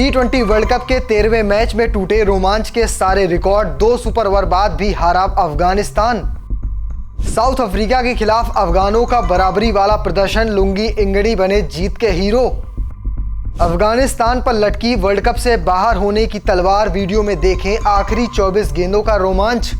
T20 world cup के 13वें match में टूटे रोमांच के सारे रिकॉर्ड। 2 सुपर ओवर बाद भी हारा अफगानिस्तान। साउथ अफ्रीका के खिलाफ अफगानों का बराबरी वाला प्रदर्शन, लुंगी इंगड़ी बने जीत के हीरो। अफगानिस्तान पर लटकी वर्ल्ड कप से बाहर होने की तलवार, वीडियो में देखें आखिरी 24 गेंदों का रोमांच।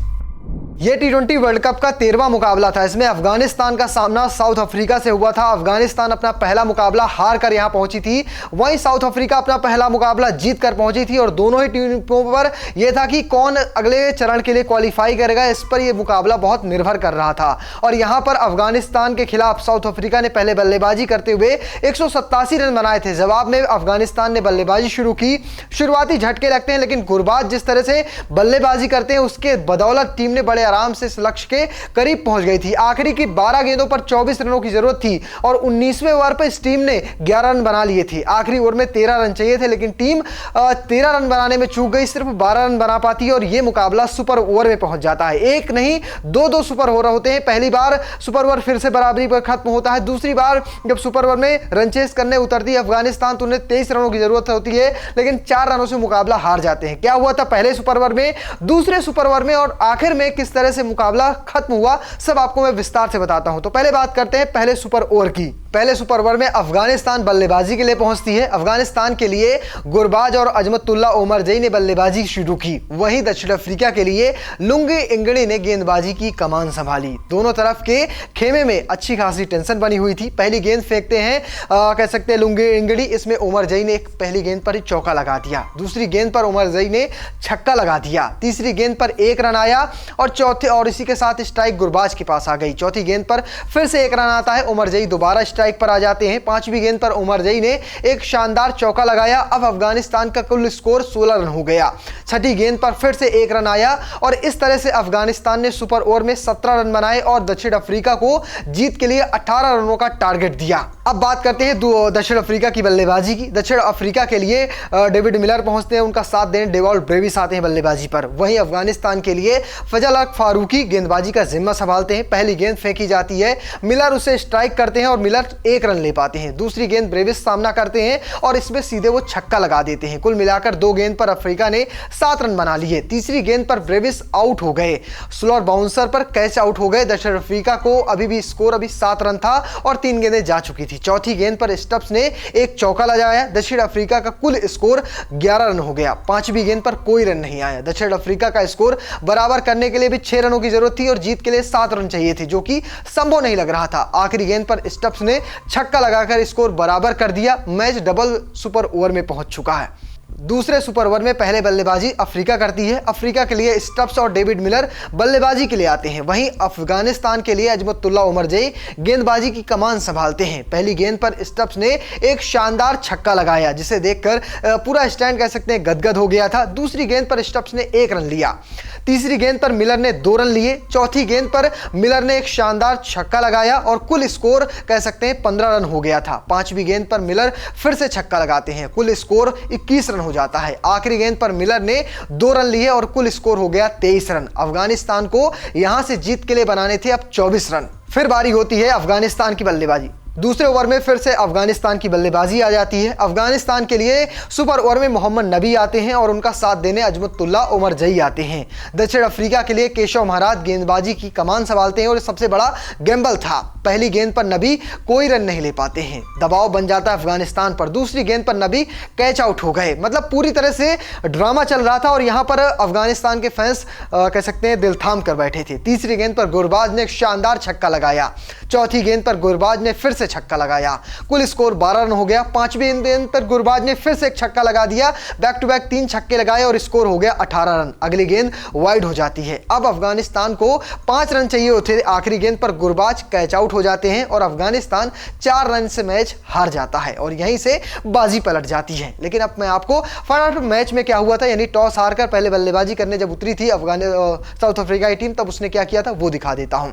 ये T20 वर्ल्ड कप का 13वां मुकाबला था। इसमें अफगानिस्तान का सामना साउथ अफ्रीका से हुआ था। अफगानिस्तान अपना पहला मुकाबला हार कर यहां पहुंची थी, वहीं साउथ अफ्रीका अपना पहला मुकाबला जीत कर पहुंची थी। और दोनों ही टीमों पर यह था कि कौन अगले चरण के लिए क्वालिफाई करेगा, इस पर यह मुकाबला बहुत निर्भर कर रहा था। और यहां पर अफगानिस्तान के खिलाफ साउथ अफ्रीका ने पहले बल्लेबाजी करते हुए 187 रन बनाए थे। जवाब में अफगानिस्तान ने बल्लेबाजी शुरू की। शुरुआती झटके लगते हैं, लेकिन गुरबाज जिस तरह से बल्लेबाजी करते हैं उसके बदौलत टीम ने बड़े आराम से इस लक्ष्य के करीब पहुंच गई थी। आखिरी की 12 गेंदों पर 24 रनों की जरूरत थी और 19वें ओवर पर इस टीम ने 11 रन बना लिए थे। आखिरी ओवर में 13 रन चाहिए थे, लेकिन टीम 13 रन बनाने में चूक गई, सिर्फ 12 रन बना पाती है और यह मुकाबला सुपर ओवर में पहुंच जाता है। एक नहीं, दो सुपर ओवर होते हैं। पहली बार सुपर ओवर फिर से बराबरी पर खत्म होता है। दूसरी बार जब सुपर ओवर में रन चेस करने उतरती है अफगानिस्तान तो उन्हें 23 रनों की जरूरत होती है, लेकिन 4 रनों से मुकाबला हार जाते हैं। क्या हुआ था पहले सुपर ओवर में, दूसरे सुपर ओवर में और आखिर में किस तरह से मुकाबला खत्म हुआ, सब आपको मैं विस्तार से बताता हूं। तो पहले बात करते हैं पहले सुपर ओवर की। पहले सुपर ओवर में अफगानिस्तान बल्लेबाजी के लिए पहुंचती है। अफगानिस्तान के लिए गुरबाज और अजमतुल्ला ओमरजई ने बल्लेबाजी शुरू की। वहीं दक्षिण अफ्रीका के लिए लुंगी इंगड़ी ने गेंदबाजी की कमान संभाली। दोनों तरफ के खेमे में अच्छी खासी टेंशन बनी हुई थी। पहली गेंद फेंकते हैं कह सकते हैं लुंगी इंगड़ी। इसमें ओमरजई ने पहली गेंद पर ही चौका लगा दिया। दूसरी गेंद पर ओमरजई ने छक्का लगा दिया। तीसरी गेंद पर 1 रन आया और चौथे और इसी के साथ स्ट्राइक गुरबाज के पास आ गई। चौथी गेंद पर फिर से 1 रन आता है। ओमरजई दोबारा स्ट्राइक पर आ जाते हैं। 5वीं गेंद पर ओमरजई ने एक शानदार चौका लगाया। अब अफगानिस्तान का कुल स्कोर 16 रन हो गया। छठी गेंद पर फिर से 1 रन आया और इस तरह से अफगानिस्तान ने सुपर ओवर में 17 रन बनाए और दक्षिण अफ्रीका को जीत के लिए 18 रनों का टारगेट दिया। अब बात करते हैं दक्षिण अफ्रीका की बल्लेबाजी की। दक्षिण अफ्रीका के लिए डेविड मिलर पहुंचते हैं, उनका साथ देने डेवॉल्ट ब्रेविस आते हैं बल्लेबाजी पर। वहीं अफगानिस्तान के लिए फजल हक फारूकी गेंदबाजी का जिम्मा संभालते हैं। पहली गेंद फेंकी जाती है, मिलर उसे स्ट्राइक करते हैं और मिलर 1 रन ले पाते हैं। दूसरी गेंद ब्रेविस सामना करते हैं और इसमें सीधे वो छक्का लगा देते हैं। कुल मिलाकर 2 गेंद पर अफ्रीका ने 7 रन बना लिए। तीसरी गेंद पर ब्रेविस आउट हो गए, स्लो बाउंसर पर कैच आउट हो गए। दक्षिण अफ्रीका को अभी 7 रन था और 3 गेंदें जा चुकी थी। चौथी गेंद पर स्टप्स ने एक चौका लगाया। दक्षिण अफ्रीका का कुल स्कोर 11 रन हो गया। 5वीं गेंद पर कोई रन नहीं आया। दक्षिण अफ्रीका का स्कोर बराबर करने के लिए भी 6 रनों की जरूरत थी और जीत के लिए 7 रन चाहिए थे, जो कि संभव नहीं लग रहा था। आखिरी गेंद पर स्टप्स ने छक्का लगाकर स्कोर बराबर कर दिया। मैच डबल सुपर ओवर में पहुंच चुका है। दूसरे सुपर ओवर में पहले बल्लेबाजी अफ्रीका करती है। अफ्रीका के लिए स्टप्स और डेविड मिलर बल्लेबाजी के लिए आते हैं। वहीं अफगानिस्तान के लिए अजमतुल्ला ओमरजई गेंदबाजी की कमान संभालते हैं। पहली गेंद पर स्टप्स ने एक शानदार छक्का लगाया, जिसे देखकर पूरा स्टैंड कह सकते हैं गदगद हो गया था। दूसरी गेंद पर स्टप्स ने 1 रन लिया। तीसरी गेंद पर मिलर ने 2 रन लिए। चौथी गेंद पर मिलर ने एक शानदार छक्का लगाया और कुल स्कोर कह सकते हैं 15 रन हो गया था। 5वीं गेंद पर मिलर फिर से छक्का लगाते हैं। कुल स्कोर 21 रन हो जाता है। आखिरी गेंद पर मिलर ने 2 रन लिए और कुल स्कोर हो गया 23 रन। अफगानिस्तान को यहां से जीत के लिए बनाने थे अब 24 रन। फिर बारी होती है अफगानिस्तान की बल्लेबाजी। दूसरे ओवर में फिर से अफगानिस्तान की बल्लेबाजी आ जाती है। अफगानिस्तान के लिए सुपर ओवर में मोहम्मद नबी आते हैं और उनका साथ देने अजमतुल्ला ओमरजई आते हैं। दक्षिण अफ्रीका के लिए केशव महाराज गेंदबाजी की कमान संभालते हैं और सबसे बड़ा गैम्बल था। पहली गेंद पर नबी कोई रन नहीं ले पाते हैं। दबाव बन जाता है अफगानिस्तान पर। दूसरी गेंद पर नबी कैच आउट हो गए। मतलब पूरी तरह से ड्रामा चल रहा था और यहां पर अफगानिस्तान के फैंस कह सकते हैं दिल थाम कर बैठे थे। तीसरी गेंद पर गुरबाज ने एक शानदार छक्का लगाया। चौथी गेंद पर गुरबाज ने फिर से छक्का लगाया। कुल स्कोर 12 रन हो गया। 5वीं गेंद पर गुरबाज ने फिर से एक छक्का लगा दिया। बैक टू बैक 3 छक्के लगाए और स्कोर हो गया 18 रन। अगली गेंद वाइड हो जाती है। अब अफगानिस्तान को 5 रन चाहिए होते थे। आखिरी गेंद पर गुरबाज कैच आउट हो जाते हैं और अफगानिस्तान 4 रन से मैच हार जाता है और यहीं से बाजी पलट जाती है। लेकिन अब मैं आपको फटाफट मैच में क्या हुआ था, यानी टॉस हारकर पहले बल्लेबाजी करने जब उतरी थी साउथ अफ्रीका की टीम, तब उसने क्या किया था वो दिखा देता हूं।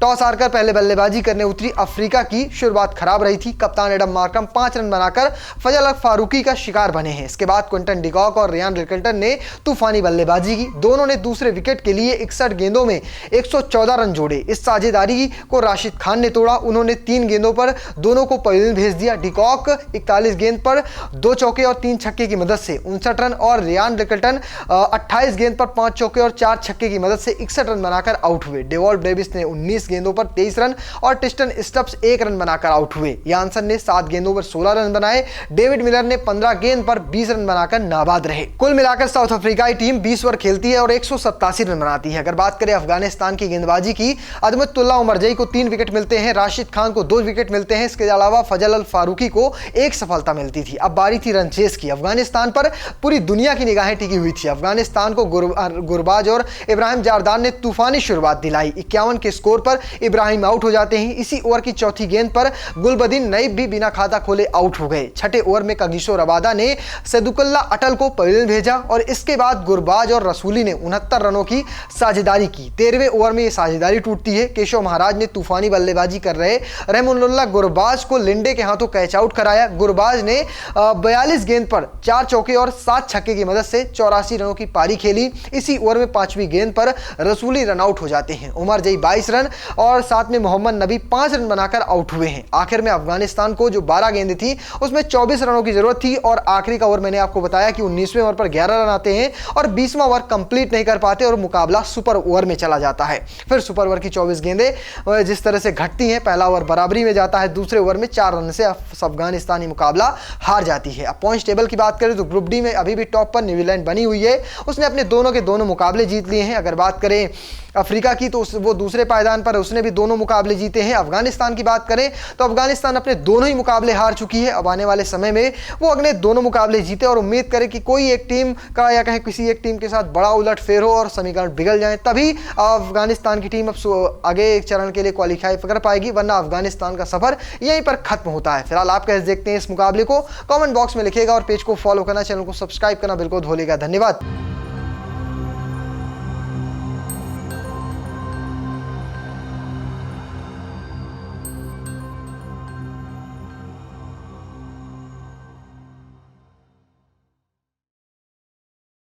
टॉस हारकर पहले बल्लेबाजी करने उतरी अफ्रीका की शुरुआत खराब रही थी। कप्तान एडम मार्करम 5 रन बनाकर फजल अल फारूकी का शिकार बने हैं। इसके बाद क्विंटन डिकॉक और रियान रिकल्टन ने तूफानी बल्लेबाजी की। दोनों ने दूसरे विकेट के लिए 61 गेंदों में 114 रन जोड़े। इस साझेदारी को राशिद खान ने तोड़ा। उन्होंने 3 गेंदों पर दोनों को पवेलियन भेज दिया। डिकॉक 41 गेंद पर 2 चौके और 3 छक्के की मदद से 59 रन और रियान रिकल्टन 28 गेंद पर 5 चौके और 4 छक्के की मदद से 61 रन बनाकर आउट हुए। डेवॉल्ट डेविस ने 19 गेंदों पर 23 रन और टिस्टन स्टब्स 1 रन बनाकर आउट हुए। यानसन ने 7 गेंदों पर 16 रन बनाए। डेविड मिलर ने 15 गेंद पर 20 रन बनाकर नाबाद रहे। कुल मिलाकर साउथ अफ्रीका की टीम 20 ओवर खेलती है और 187 रन बनाती है। अगर बात करें अफगानिस्तान की गेंदबाजी की, अदमतुल्ला उमरजई को 3 विकेट मिलते हैं, राशिद खान को 2 विकेट मिलते हैं। इसके अलावा फजल अल फारूकी को 1 सफलता मिलती थी। अब बारी थी रन चेस की। अफगानिस्तान पर पूरी दुनिया की निगाहें टिकी हुई थी। अफगानिस्तान को गुरबाज और इब्राहिम जारदान ने तूफानी शुरुआत दिलाई। 51 के स्कोर पर इब्राहिम आउट हो जाते हैं। इसी ओवर की चौथी गेंद पर गुलबदीन नईब भी बिना खाता खोले आउट हो गए। छठे ओवर में कगिसो रबादा ने सैदुल्ला अटल को पवेलियन भेजा और इसके बाद गुरबाज और रसूली ने 69 रनों की साझेदारी की। 13वें ओवर में यह साझेदारी टूटती है। केशव महाराज ने तूफानी बल्लेबाजी कर रहे रहमुल्लाह गुरबाज को लिंडे के हाथों कैच आउट कराया। गुरबाज ने 42 गेंद पर 4 चौके और 7 छक्के की मदद से 84 रनों की पारी खेली। इसी ओवर में 5वीं गेंद पर रसूली रन आउट हो जाते हैं। उमर जई 22 रन और साथ में मोहम्मद नबी 5 रन बनाकर आउट हुए हैं। आखिर में अफगानिस्तान को जो 12 गेंदें थी उसमें 24 रनों की जरूरत थी और आखिरी का ओवर मैंने आपको बताया कि 19वें ओवर पर 11 रन आते हैं और 20वां ओवर कंप्लीट नहीं कर पाते और मुकाबला सुपर ओवर में चला जाता है। फिर सुपर ओवर की 24 गेंदें जिस तरह से घटती हैं, पहला ओवर बराबरी में जाता है, दूसरे ओवर में 4 रन से अफगानिस्तानी मुकाबला हार जाती है। अब पॉइंट्स टेबल की बात करें तो ग्रुप डी में अभी भी टॉप पर न्यूजीलैंड बनी हुई है। उसने अपने दोनों के दोनों मुकाबले जीत लिए हैं। अगर बात करें अफ्रीका की तो वो दूसरे पायदान पर, उसने भी दोनों मुकाबले जीते हैं। अफगानिस्तान की बात करें तो अफगानिस्तान अपने दोनों ही मुकाबले हार चुकी है। अब आने वाले समय में वो अगले दोनों मुकाबले जीते और उम्मीद करें कि कोई एक टीम का या कहें किसी एक टीम के साथ बड़ा उलटफेर हो और समीकरण बिगड़ जाए, तभी अफगानिस्तान की टीम अब आगे एक चरण के लिए क्वालिफाई कर पाएगी, वरना अफगानिस्तान का सफर यहीं पर खत्म होता है। फिलहाल आप कैसे देखते हैं इस मुकाबले को, कमेंट बॉक्स में लिखिएगा और पेज को फॉलो करना, चैनल को सब्सक्राइब करना बिल्कुल भूलिएगा। धन्यवाद।